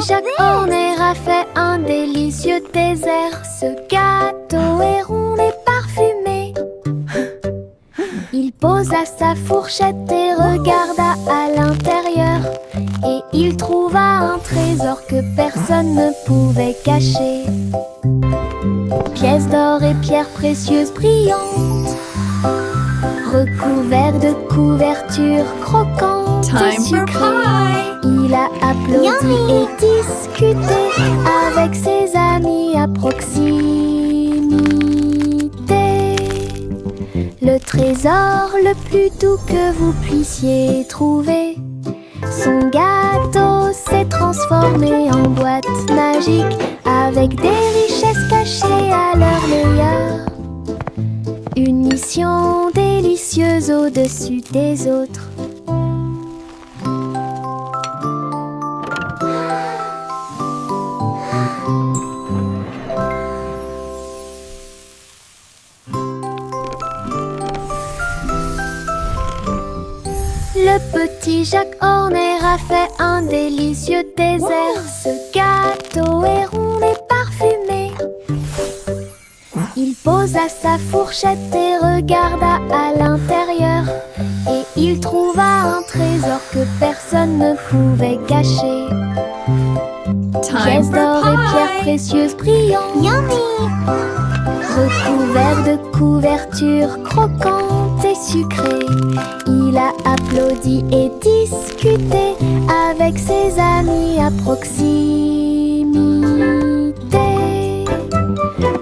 Jacques Horner a fait un délicieux dessert. Ce gâteau est rond et parfumé. Il posa sa fourchette et regarda à l'intérieur. Et il trouva un trésor que personne ne pouvait cacher. Pièces d'or et pierres précieuses brillantes, recouverts de couvertures croquantes et sucrées. Il a applaudi et discuté avec ses amis à proximité. Le trésor le plus doux que vous puissiez trouver. Son gâteau s'est transformé en boîte magique avec des richesses cachées à leur meilleur. Une mission délicieuse au-dessus des autres. Le petit Jacques Horner a fait un délicieux dessert. Ce gâteau est rond et parfumé. Il posa sa fourchette et regarda à l'intérieur. Et il trouva un trésor que personne ne pouvait cacher. Pièces d'or et pierres précieuses brillantes, recouverts de couvertures croquantes et sucrées. Il a applaudi et discuté avec ses amis à proximité.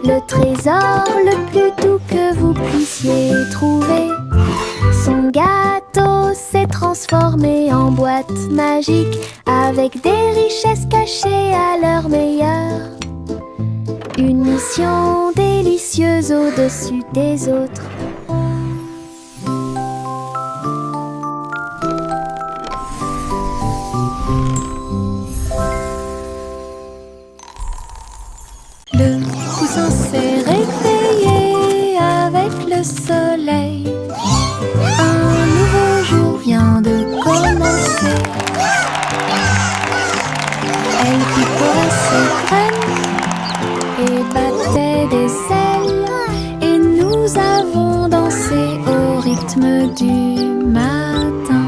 Le trésor le plus doux que vous puissiez trouver. Son gâteau s'est transformé en boîte magique avec des richesses cachées à leur meilleur. Une mission délicieuse au-dessus des autres. Le poussin s'est réveillé avec le soleil. Un nouveau jour vient de commencer. Elle picorait ses graines et battait des ailes. Et nous avons dansé au rythme du matin.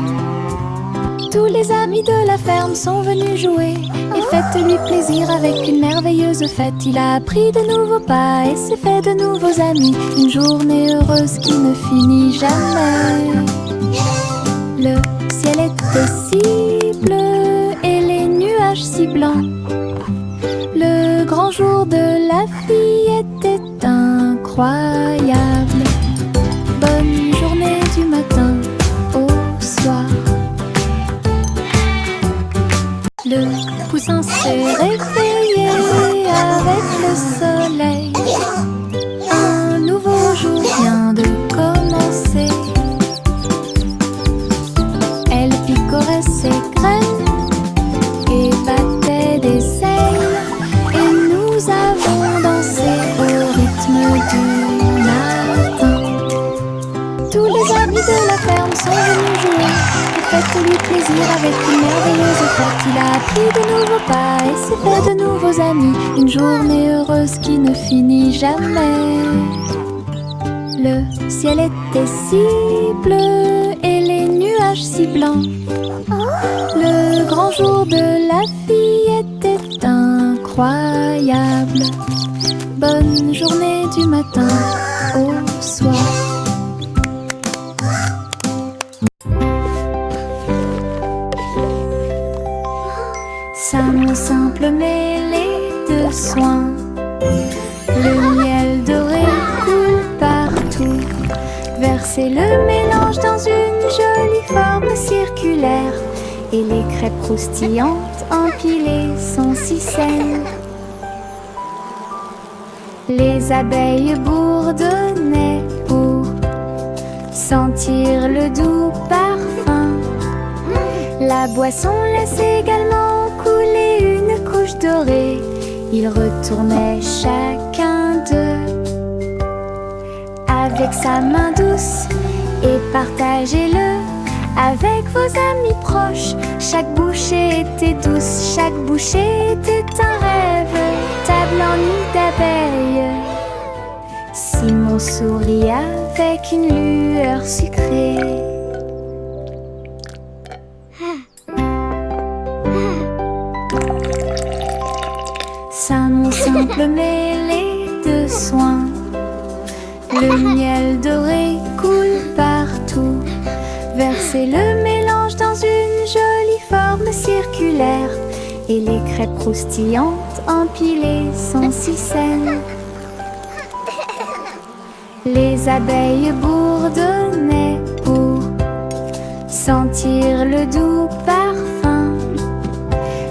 Tous les amis de la ferme sont venus jouer. Et faites-lui plaisir avec une merveilleuse fête. Il a appris de nouveaux pas et s'est fait de nouveaux amis. Une journée heureuse qui ne finit jamais. Le ciel était si bleu et les nuages si blancs. Le grand jour de la vie était incroyable. Bonne journée du matin au soir. Le poussin s'est réveillé avec le soleil. Un nouveau jour vient de commencer. Elle picorait ses graines et battait des ailes. Et nous avons dansé au rythme du matin. Tous les amis de la ferme sont venus jouer. Faites-lui plaisir avec une merveilleuse fête. Il a appris de nouveaux pas et s'est fait de nouveaux amis. Une journée heureuse qui ne finit jamais. Le ciel était si bleu et les nuages si blancs. Le grand jour de la vie était incroyable. Bonne journée du matin au soir. Sa simple mêlée de soins, le miel doré coule partout. Versez le mélange dans une jolie forme circulaire. Et les crêpes croustillantes empilées sont si saines. Les abeilles bourdonnaient pour sentir le doux parfum. La boisson laisse également couler une couche dorée. Ils retournaient chacun d'eux avec sa main douce et partageaient le avec vos amis proches. Chaque bouchée était douce, chaque bouchée était un rêve. Table en nid d'abeilles. Simon sourit avec une lueur sucrée. Simon simple mêlé de soin, le miel doré coule partout. Versez le mélange dans une jolie forme circulaire, et les crêpes croustillantes empilées sont si saines. Les abeilles bourdonnaient pour sentir le doux parfum.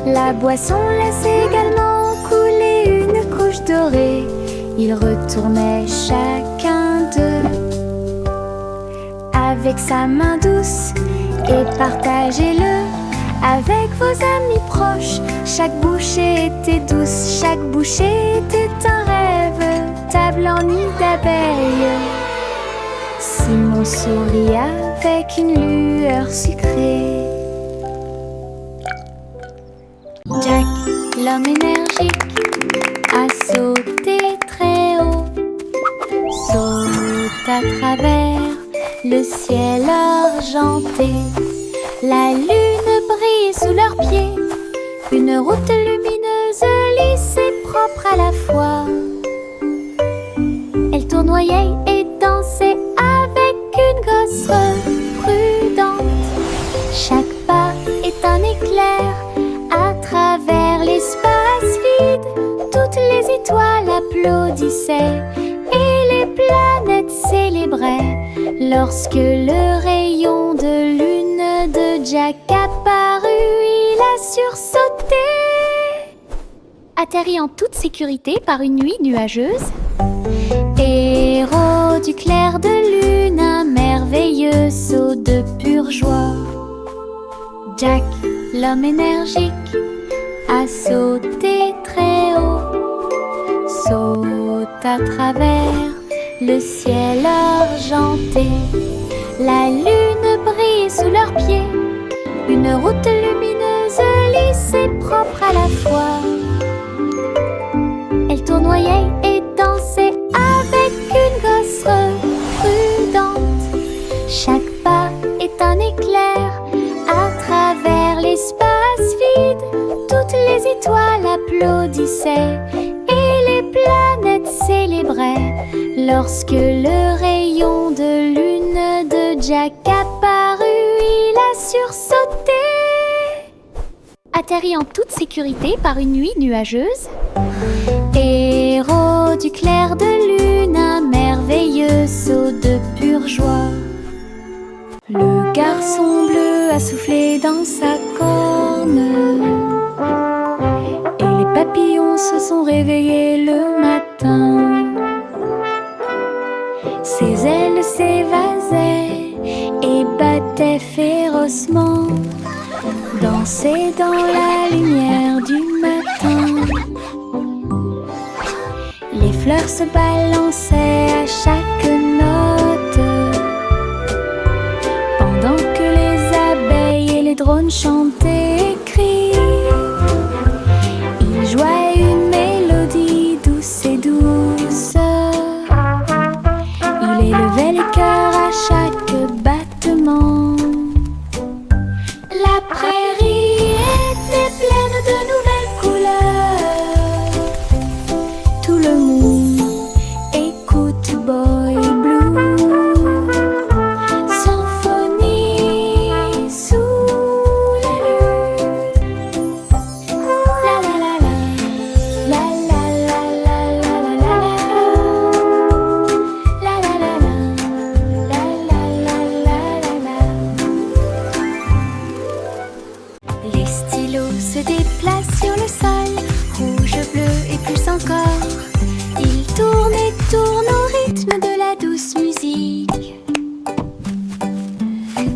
La boisson laisse également couler une couche dorée. Ils retournaient chacun d'eux avec sa main douce, et partagez-le avec vos amis proches. Chaque bouchée était douce, chaque bouchée était un rêve. Table en nid d'abeilles. Simon sourit avec une lueur sucrée. Jack, l'homme énergique, a sauté très haut, saute à travers le ciel argenté. La lune brille sous leurs pieds, une route lumineuse lisse et propre à la fois. Elle tournoyait et dansait avec une gosse prudente. Chaque pas est un éclair à travers l'espace vide. Toutes les étoiles applaudissaient et les planètes célébraient lorsque le rayon de lune de Jack apparut. Il a sursauté, atterri en toute sécurité par une nuit nuageuse. Héros du clair de lune, un merveilleux saut de pure joie. Jack, l'homme énergique, a sauté très haut, saute à travers le ciel argenté. La lune brille sous leurs pieds, une route lumineuse lisse et propre à la fois. Elle tournoyait et dansait avec une gosse prudente. Chaque pas est un éclair à travers l'espace vide. Toutes les étoiles applaudissaient et les planètes célébraient lorsque le rayon de lune de Jack apparut. Il a sursauté, atterri en toute sécurité par une nuit nuageuse. Héros du clair de lune, un merveilleux saut de pure joie. Le garçon bleu a soufflé dans sa corne, et les papillons se sont réveillés le matin. Ses ailes s'évasaient et battaient férocement, dansaient dans la lumière du matin. Les fleurs se balançaient à chaque note, pendant que les abeilles et les drones chantaient et crient. Ils jouaient une mélodie douce et douce. Il élevait les cœurs à chaque battement. La prairie était pleine de nouvelles couleurs. Tout le monde écoute Boy Blue, symphonie sous la lune. La la la la, la la la la la la la, la la la la, la la la. Les stylos se déplacent sur le sol, rouge, bleu et plus encore. Ils tournent et tournent au rythme de la douce musique.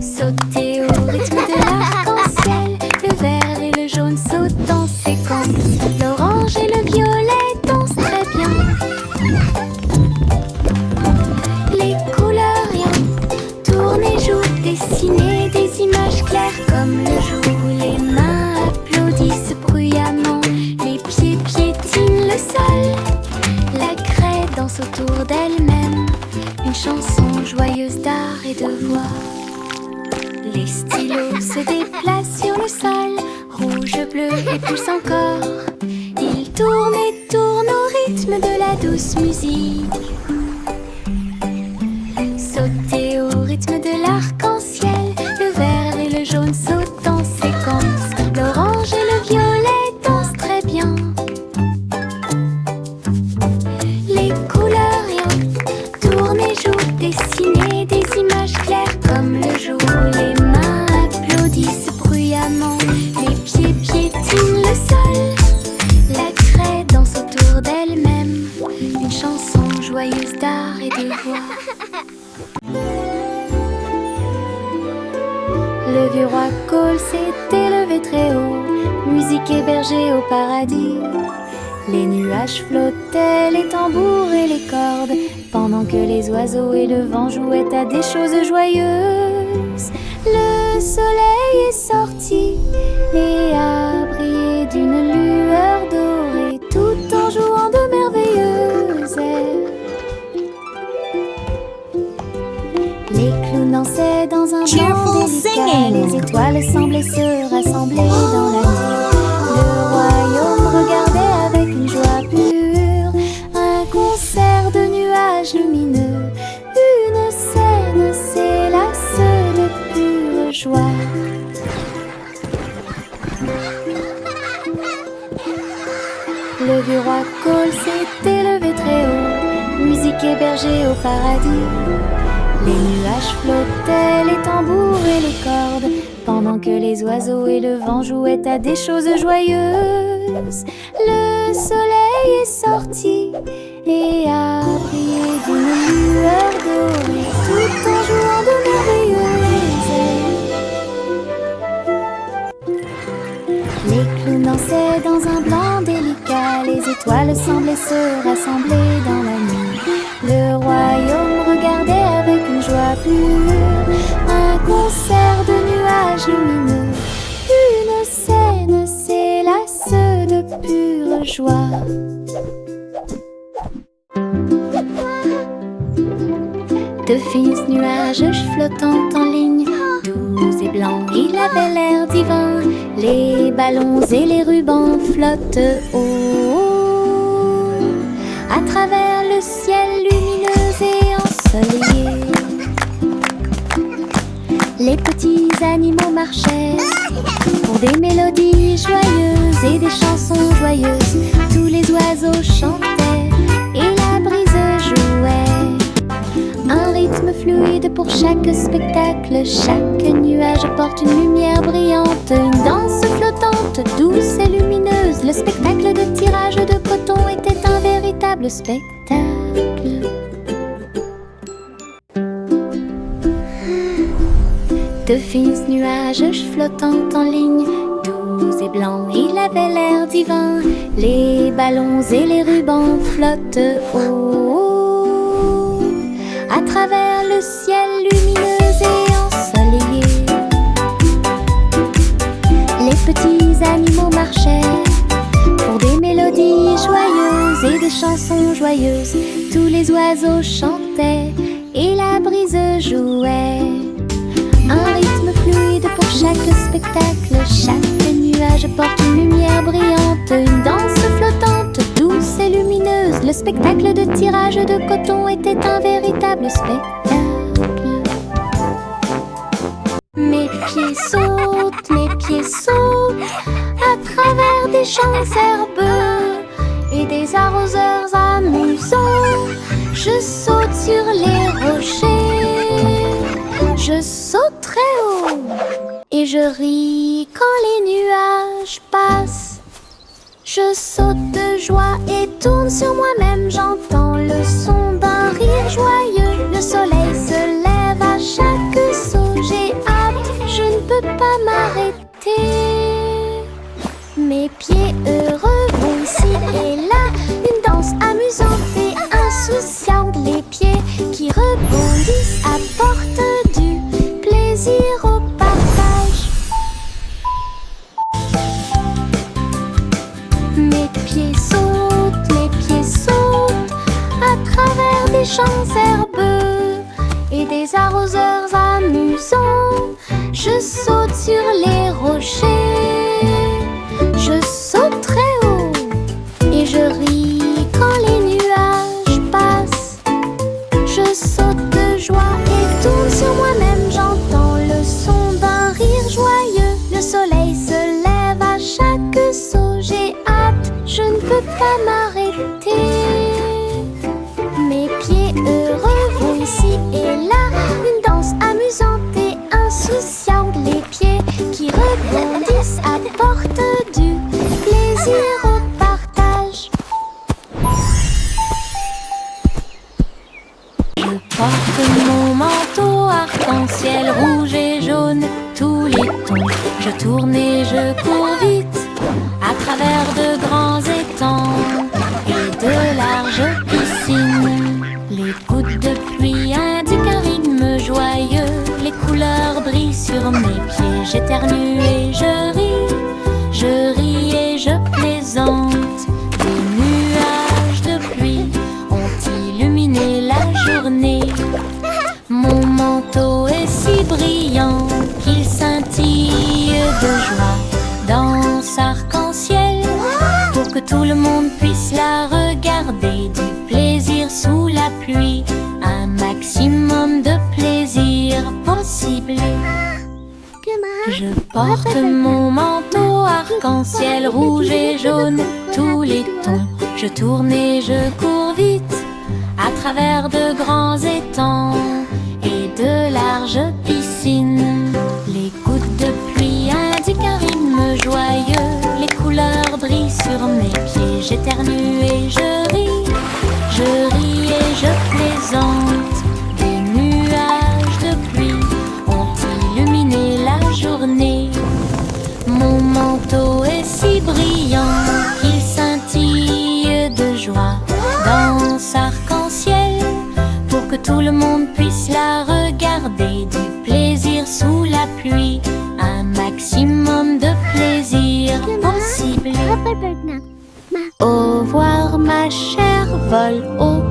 Sauter au rythme de l'arc-en-ciel, le vert et le jaune sautent en séquence. L'orange et le violet dansent très bien. Les couleurs tournent et jouent, dessiner des images. Les stylos se déplacent sur le sol, rouge, bleu et plus encore. Ils tournent et tournent au rythme de la douce musique. Sauter au rythme de l'arc-en-ciel, le vert et le jaune sautent en séquence. L'orange et le violet dansent très bien. Les couleurs rien tournent et jouent, dessiner des images claires comme le jour. Les mains applaudissent bruyamment, les pieds piétinent le sol. La craie danse autour d'elle-même, une chanson joyeuse d'art et de voix. Le vieux roi Cole s'est élevé très haut, musique hébergée au paradis. Les nuages flottaient, les tambours et les cordes, pendant que les oiseaux et le vent jouaient à des choses joyeuses. Le soleil est sorti et a brillé d'une lueur dorée, tout en jouant de merveilleuses airs. Les clowns dansaient dans un blanc délicat, les étoiles semblaient se rassembler dans la nuit. Le royaume regardait avec une joie pure un concert de nuages lumineux. Une scène s'élasse de pure joie. Le vieux roi Cole s'est élevé très haut, musique hébergée au paradis. Les nuages flottaient, les tambours et les cordes, pendant que les oiseaux et le vent jouaient à des choses joyeuses. Le soleil est sorti et a brillé d'une lueur dorée, tout en jouant de merveilleuses airs. Les clowns dansaient dans un blanc délicat, les étoiles semblaient se rassembler dans la nuit. Le royaume regardait avec une joie pure un concert de nuages lumineux. Une scène s'élasse de pure joie. De fins nuages flottant en ligne, doux et blancs, il avait l'air divin. Les ballons et les rubans flottent haut à travers le ciel lumineux et ensoleillé. Les petits animaux marchaient pour des mélodies joyeuses et des chansons joyeuses. Tous les oiseaux chantaient et la brise jouait. Un rythme fluide pour chaque spectacle. Chaque nuage porte une lumière brillante. Une danse flottante, douce et lumineuse. Le spectacle de tirage de coton était un véritable spectacle. De fins nuages flottant en ligne, doux et blancs, il avait l'air divin. Les ballons et les rubans flottent haut à travers le ciel lumineux et ensoleillé. Les petits animaux marchaient pour des mélodies joyeuses et des chansons joyeuses. Tous les oiseaux chantaient et la brise jouait. Un rythme fluide pour chaque spectacle. Chaque nuage porte une lumière brillante. Une danse flottante, douce et lumineuse. Le spectacle de tirage de coton était un véritable spectacle. Mes pieds sautent à travers des champs herbeux et des arroseurs amusants. Je saute sur les rochers, je saute très haut et je ris quand les nuages passent. Je saute de joie et tourne sur moi-même. J'entends le son d'un rire joyeux. Le soleil se lève à chaque saut. J'ai hâte, je ne peux pas m'arrêter. Mes pieds heureux vont ici et là. Une danse amusante et insouciante. Les pieds qui rebondissent apportent du plaisir au partage. Mes pieds sautent à travers des champs herbeux et des arroseurs amusants. Je saute sur les rochers, je saute très haut et je ris quand les nuages passent. Je saute de joie et tourne sur moi-même, j'entends le son d'un rire joyeux. Le soleil se lève à chaque saut, j'ai hâte, je ne peux pas m'arrêter. Mes pieds heureux vont ici et là, une danse amusante et insouciante. Les pieds qui rebondissent apportent du plaisir au partage. Je porte mon manteau arc-en-ciel rouge et jaune, tous les tons. Je tourne et je cours vite à travers de grands étangs et de larges piscines. Les gouttes de pluie indiquent un rythme joyeux. Les couleurs brillent sur mes pieds. J'éternue et je ris et je plaisante. Des nuages de pluie ont illuminé la journée. Mon manteau est si brillant qu'il scintille de joie. Danse arc-en-ciel pour que tout le monde puisse la regarder. Du plaisir sous la pluie, un maximum de plaisir possible. Je porte mon manteau arc-en-ciel rouge et jaune, tous les tons. Je tourne et je cours vite à travers de grands étangs et de larges piscines. Les gouttes de pluie indiquent un rythme joyeux. Les couleurs brillent sur mes pieds. J'éternue et je ris et je plaisante. Des nuages de pluie ont illuminé la journée. Mon manteau est si brillant qu'il scintille de joie. Danse arc-en-ciel pour que tout le monde puisse la regarder. Du plaisir sous la pluie, un maximum de plaisir possible. Au revoir ma chère, vole haut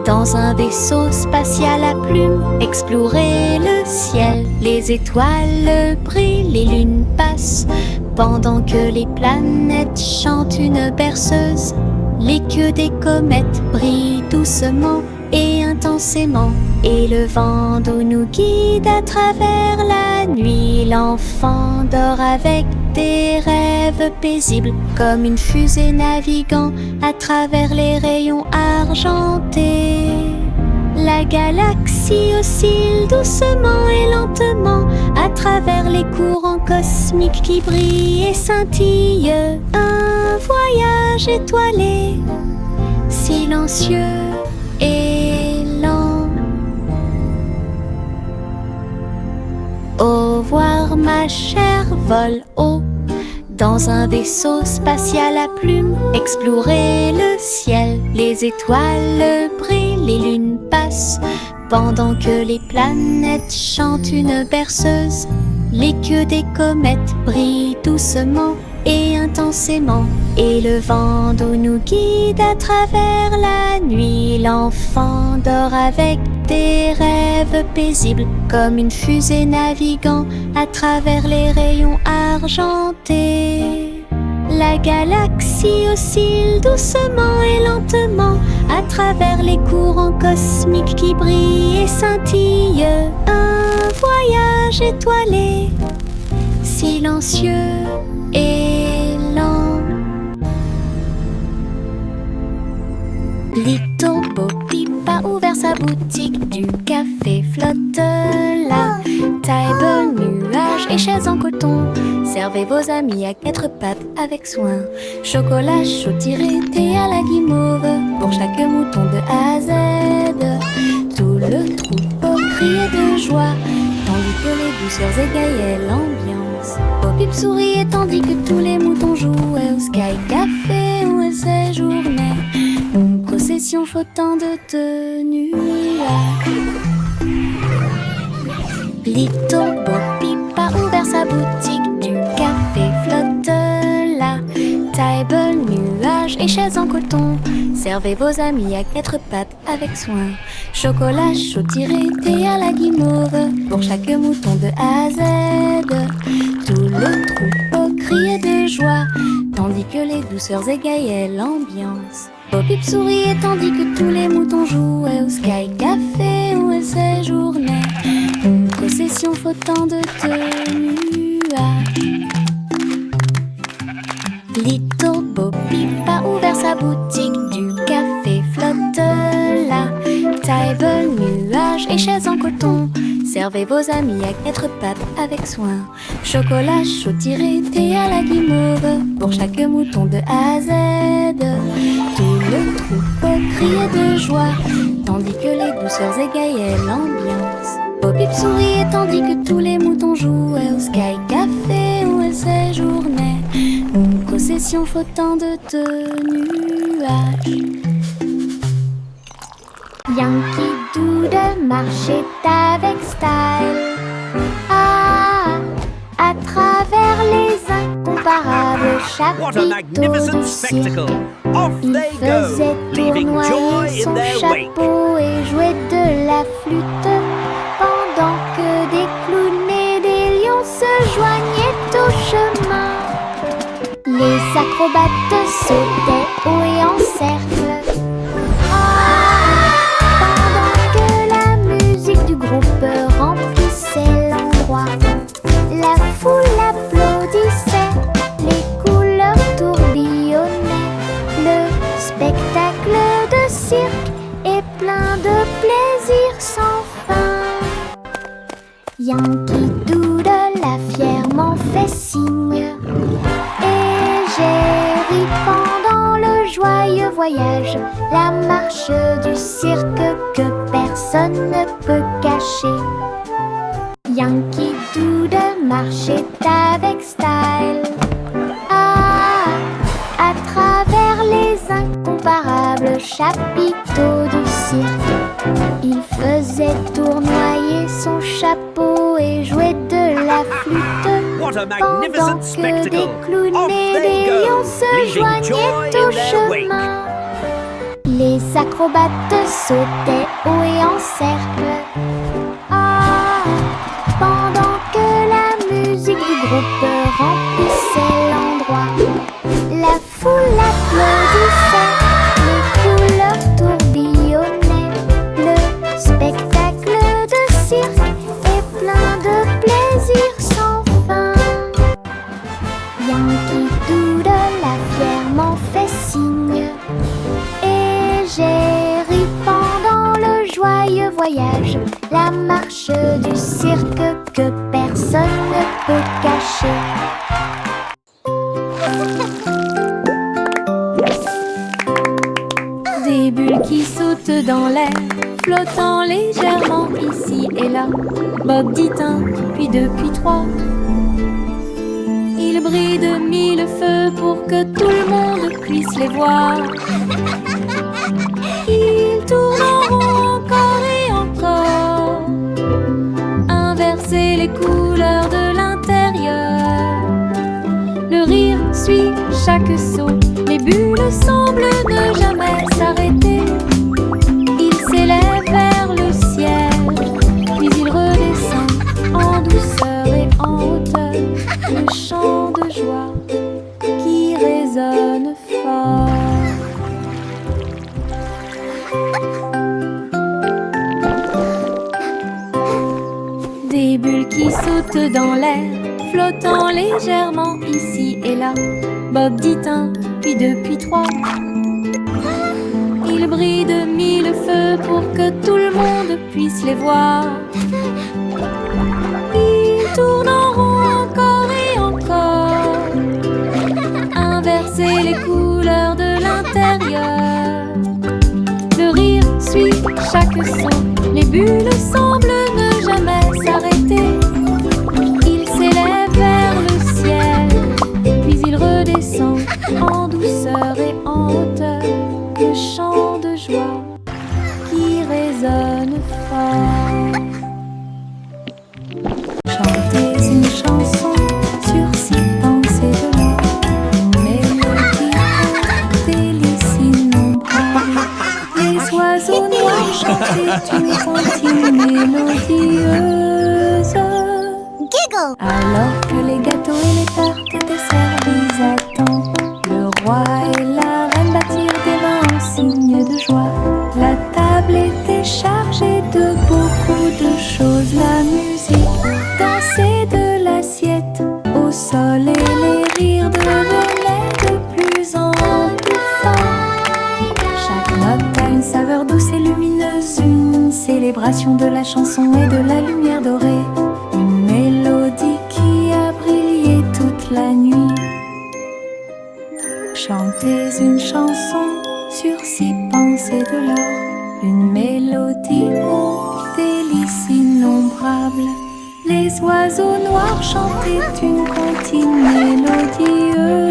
dans un vaisseau spatial à plumes. Explorer le ciel, les étoiles brillent, les lunes passent pendant que les planètes chantent une berceuse. Les queues des comètes brillent doucement et intensément, et le vent d'eau nous guide à travers la nuit. L'enfant dort avec des rêves paisibles, comme une fusée naviguant à travers les rayons argentés. La galaxie oscille doucement et lentement à travers les courants cosmiques qui brillent et scintillent. Un voyage étoilé, silencieux et lent. Au revoir ma chère, vole haut dans un vaisseau spatial à plumes. Explorer le ciel, les étoiles brillent, les lunes passent pendant que les planètes chantent une berceuse. Les queues des comètes brillent doucement et intensément, et le vent d'eau nous guide à travers la nuit. L'enfant dort avec des rêves paisibles, comme une fusée naviguant à travers les rayons argentés. La galaxie oscille doucement et lentement à travers les courants cosmiques qui brillent et scintillent. Un voyage étoilé, silencieux et lent. Little Bo Peep a ouvert sa boutique, du café flotte là. Table, nuages et chaises en coton. Servez vos amis à 4 pattes avec soin. Chocolat chaud tiré, thé à la guimauve, pour chaque mouton de A à Z. Tout le troupeau criait de joie, tandis que les douceurs égayaient l'ambiance. Bo Peep souriait tandis que tous les moutons jouaient au Sky Café où elle séjournait. Une procession flottante de nuages. Little Bo Peep a ouvert sa boutique, du café flotte là. Table, nuages et chaises en coton. Servez vos amis à 4 pattes avec soin. Chocolat chaud tiré, thé à la guimauve, pour chaque mouton de A à Z. Tout le troupeau criait de joie, tandis que les douceurs égayaient l'ambiance. Pop-Pip souriait tandis que tous les moutons jouaient au Sky Café où elle séjournait. Une procession flottant de nuages. Little Pop-Pip a ouvert sa boutique, du café flotte là. Table, nuages et chaises en coton, servez vos amis à être pape avec soin. Chocolat chaud tiré, thé à la guimauve, pour chaque mouton de A à Z. Tout le troupeau criait de joie, tandis que les douceurs égayaient l'ambiance. Pop-Pip souriait tandis que tous les moutons jouaient au Sky Café où elle séjournait. Une procession flottant de nuages. Yankee Doodle marchait avec style. Ah, à travers les incomparables What a chapiteaux magnificent du cirque. spectacle! Off Il they faisait go, leaving joy tournoyer in son their wake. chapeau et jouait de la flûte, pendant que des clowns et des lions se joignaient au chemin. Les acrobates sautaient haut et en cercle. Pendant que la musique du groupe remplissait l'endroit, la foule applaudissait, les couleurs tourbillonnaient. Le spectacle de cirque est plein de plaisir sans fin. Yankee Doodle a fièrement fait signe, et j'ai ri pendant le joyeux voyage, la marche du cirque que personne ne peut cacher. Yankee Doodle marchait avec style. Ah, à travers les incomparables chapiteaux du cirque, il faisait tournoyer son chapeau et jouait de la flûte, What a pendant magnificent que spectacle! des clowns Off et they des go, lions se leaving joignaient joy au in their wake. chemin. Les acrobates sautaient haut et en cercle. Ah, pendant que la musique du groupe remplissait l'endroit, la foule applaudissait, les couleurs tourbillonnaient. Le spectacle de cirque est plein de plaisir sans fin. Yankee Doodle a fièrement fait signe, et j'ai ri pendant le joyeux voyage, la marche du cirque que personne ne peut cacher. Des bulles qui sautent dans l'air, flottant légèrement ici et là. Bob dit un, puis deux, puis trois. Ils brillent de mille feux pour que tout le monde puisse les voir. Ils tournent en rond encore et encore, inverser les couleurs de l'intérieur. Le rire suit chaque saut, les bulles semblent ne jamais s'arrêter. Ils s'élèvent vers le ciel, puis ils redescendent en douceur et en hauteur. Le chant de joie qui résonne fort. Des bulles qui sautent dans l'air, flottant légèrement ici et là. Bob dit un, puis deux, puis trois. Ils brillent de mille feux pour que tout le monde puisse les voir. Ils tournent en rond encore et encore, inverser les couleurs de l'intérieur. Le rire suit chaque son, les bulles semblent ne jamais s'arrêter. Ils s'élèvent vers le ciel, puis ils redescendent en douceur et en hauteur. Le chant de joie qui résonne fort. Chantez une chanson sur 6 pensées de l'eau, mélodie délice innombrable. Les oiseaux noirs chantaient Alors que les gâteaux et les tartes étaient servis à temps, le roi et la reine battirent des mains en signe de joie. La table était chargée de beaucoup de choses, la musique dansait de l'assiette au sol et les rires devenaient de plus en plus forts. Chaque note a une saveur douce et lumineuse, une célébration de la chanson et de la lumière dorée, une mélodie qui a brillé toute la nuit. Chantez une chanson sur 6 pensées de l'or, une mélodie aux délices innombrables. Les oiseaux noirs chantaient une comptine mélodieuse,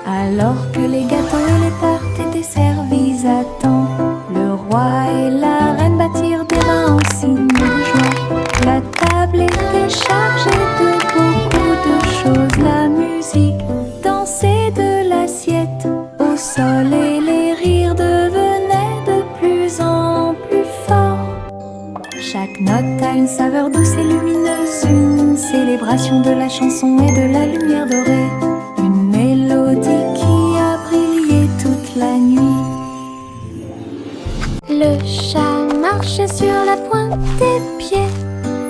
alors que les gâteaux et les tartes étaient servis à temps. Le roi et la reine battirent des mains en signe de joie. La table était chargée de beaucoup de choses, la musique dansait de l'assiette au sol et les rires devenaient de plus en plus forts. Chaque note a une saveur douce et lumineuse, une célébration de la chanson et de la lumière dorée, une mélodie qui a brillé toute la nuit. Le chat marchait sur la pointe des pieds,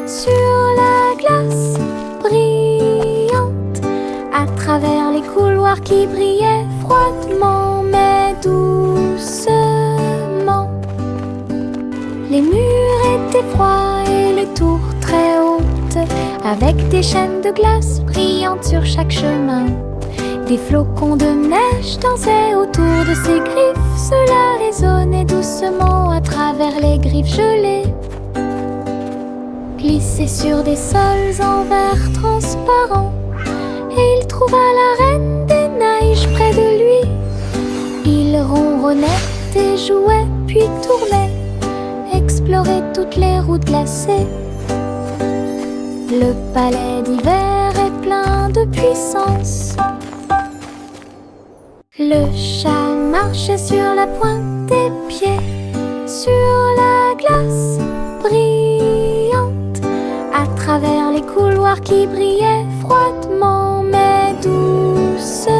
sur la glace brillante, à travers les couloirs qui brillaient froidement mais doucement. Les murs étaient froids et les tours très hautes, avec des chaînes de glace brillantes sur chaque chemin. Des flocons de neige dansaient autour de ses griffes, cela résonnait doucement à travers les griffes gelées. Glissait sur des sols en verre transparent, et il trouva la reine des neiges près de lui. Il ronronnait et jouait puis tournait, explorait toutes les routes glacées. Le palais d'hiver est plein de puissance. Le chat marchait sur la pointe des pieds, sur la glace brillante, à travers les couloirs qui brillaient froidement mais doucement.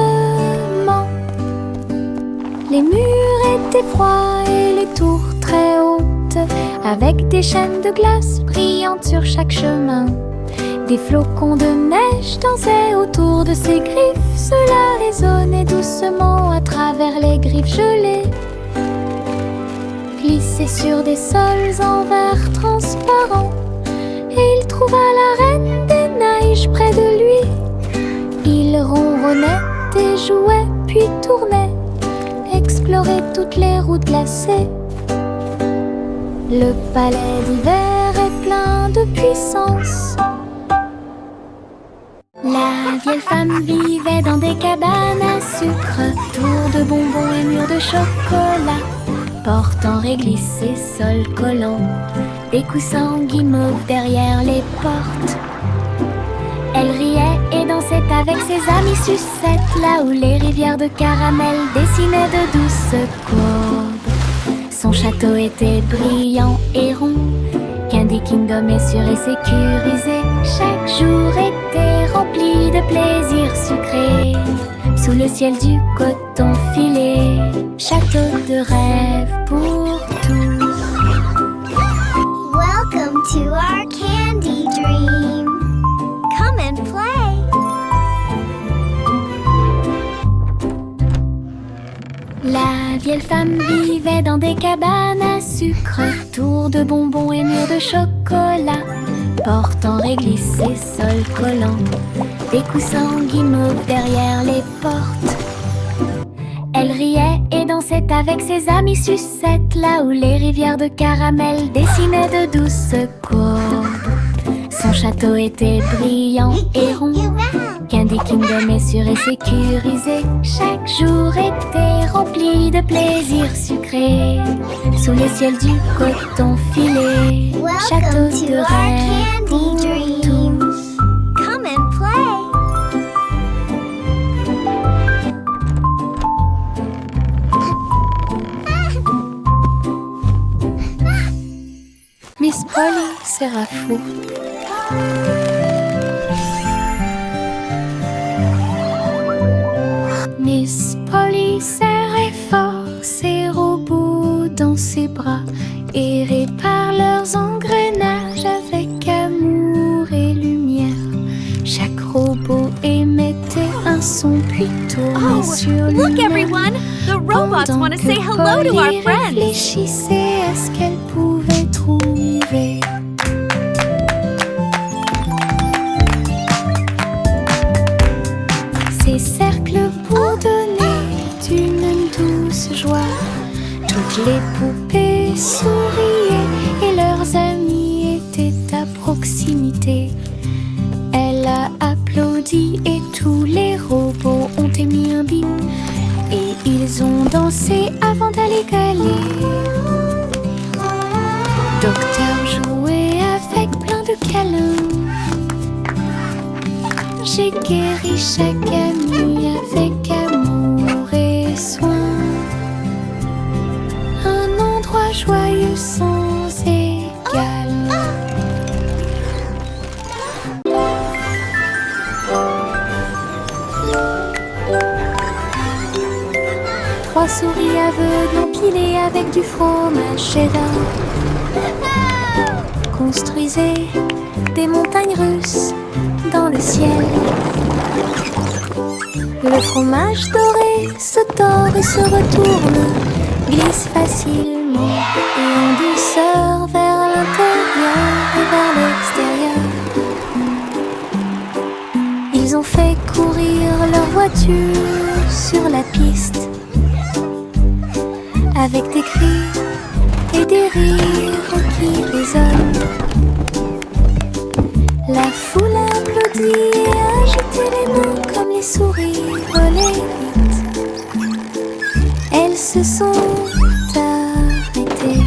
Les murs étaient froids et les tours très hautes, avec des chaînes de glace brillantes sur chaque chemin. Des flocons de neige dansaient autour de ses griffes, cela résonnait doucement à travers les griffes gelées. Glissait sur des sols en verre transparent, et il trouva la reine des neiges près de lui. Il ronronnait et jouait puis tournait, explorait toutes les routes glacées. Le palais d'hiver est plein de puissance. La vieille femme vivait dans des cabanes à sucre, tours de bonbons et murs de chocolat, portant réglisse et sol collant, des coussins guimauves derrière les portes. Elle riait et dansait avec ses amis sucettes, là où les rivières de caramel dessinaient de douces courbes. Son château était brillant et rond, Candy Kingdom est sûr et sécurisé. Chaque jour était rempli de plaisirs sucrés, sous le ciel du coton filé. Château de rêve pour tous. Welcome to our candy dream. Come and play. La vieille femme vivait dans des cabanes à sucre, tours de bonbons et murs de chocolat, portant réglisse et sol collant, des coussins guimauves derrière les portes. Elle riait et dansait avec ses amis sucettes, là où les rivières de caramel dessinaient de douces courbes. Son château était brillant et rond, Candy Kingdom est sûr et sécurisé. Chaque jour était rempli de plaisirs sucrés, sous le ciel du coton filé. Château Welcome to de our rêve pour candy dream. tous. Come and play. Miss Polly sera fou. Miss Polly serrait fort ses robots dans ses bras et répare leurs engrenages avec amour et lumière. Chaque robot émettait un son puis tournait sur Look lui-même. everyone! The robots Pendant want to que say hello to our Polly friends! réfléchissait à ce qu'elle pouvait trouver. Ces cercles pour donner une douce joie. Toutes les poupées souriaient et leurs amis étaient à proximité. Elle a applaudi et tous les robots ont émis un bip. Et ils ont dansé avant d'aller gagner. Docteur jouait avec plein de câlins. J'ai guéri chaque ami avec amour et soin. Un endroit joyeux sans égal. 3 souris aveugles empilées avec du fromage cheddar construisaient des montagnes russes dans le ciel. Le fromage doré se tord et se retourne, glisse facilement et en douceur vers l'intérieur et vers l'extérieur. Ils ont fait courir leur voiture sur la piste avec des cris et des rires qui résonnent. La foule applaudit et agitait les mains comme les souris volaient vite. Elles se sont arrêtées.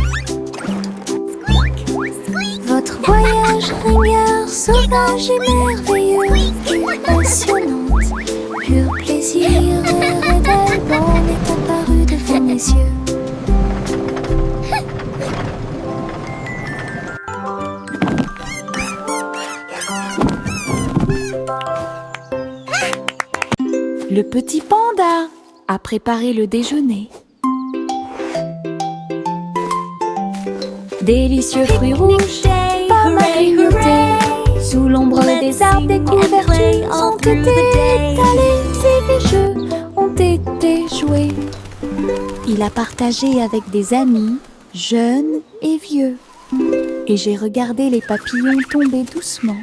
Votre voyage ringard, sauvage et merveilleux, passionnante, pur plaisir et rédalbon est apparu devant mes yeux. Le petit panda a préparé le déjeuner. Délicieux fruits rouges, pommes à grignoter. Sous l'ombre des arbres, des couvertures ont été étalées et des jeux ont été joués. Il a partagé avec des amis, jeunes et vieux. Et j'ai regardé les papillons tomber doucement.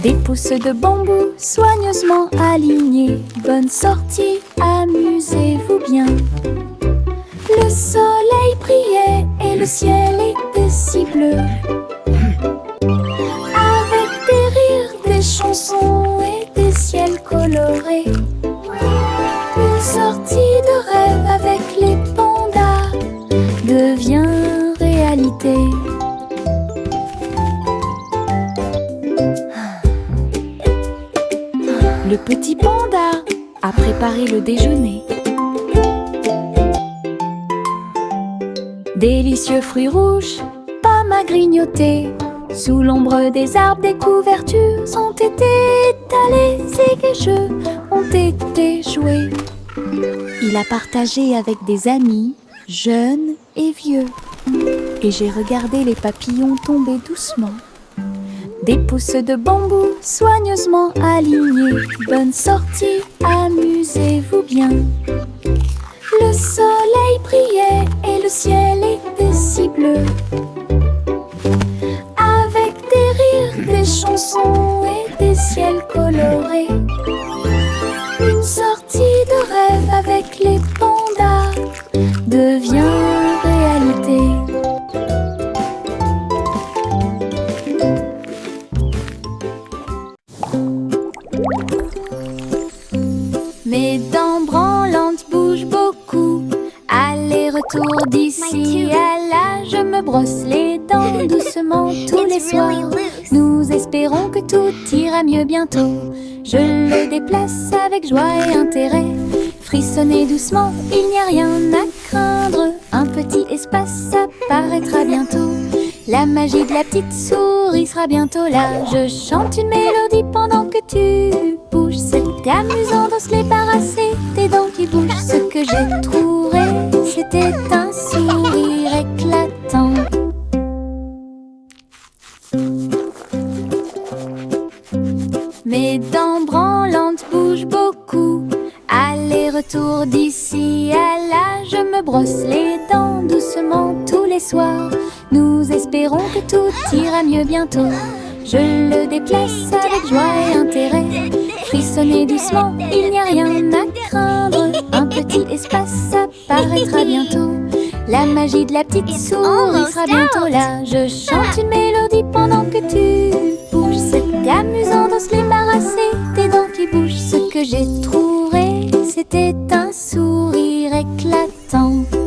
Des pousses de bambou soigneusement alignées. Bonne sortie, amusez-vous bien. Le soleil brillait et le ciel était si bleu. Avec des rires, des chansons et des ciels colorés. Une sortie de rêve avec les pandas devient réalité. Le petit panda a préparé le déjeuner. Délicieux fruits rouges, pommes à grignoter. Sous l'ombre des arbres, des couvertures ont été étalées et des jeux ont été joués. Il a partagé avec des amis, jeunes et vieux. Et j'ai regardé les papillons tomber doucement. Des pousses de bambou soigneusement alignées. Bonne sortie, amusez-vous bien. Le soleil brillait et le ciel était si bleu. Avec des rires, des chansons et des ciels colorés. Une sortie de rêve avec les pandas devient réalité. Mes dents branlantes bougent beaucoup. Aller-retour d'ici à là, je me brosse les dents doucement tous les soirs. Nous espérons que tout ira mieux bientôt. Je le déplace avec joie et intérêt. Frissonnez doucement, il n'y a rien à craindre. Un petit espace apparaîtra bientôt. La magie de la petite souris sera bientôt là. Je chante une mélodie pendant que tu bouges. C'est amusant de se débarrasser des dents qui bougent. Ce que j'ai trouvé, c'était un sourire éclatant. Mes dents branlantes bougent beaucoup. Aller-retour d'ici à là, je me brosse les dents doucement tous les soirs. Nous espérons que tout ira mieux bientôt. Je le déplace avec joie et intérêt. Frissonnez doucement, il n'y a rien à craindre. Un petit espace apparaîtra bientôt. La magie de la petite souris sera bientôt là. Je chante une mélodie pendant que tu bouges. C'est amusant de se débarrasser des dents qui bougent. Ce que j'ai trouvé, c'était un sourire éclatant.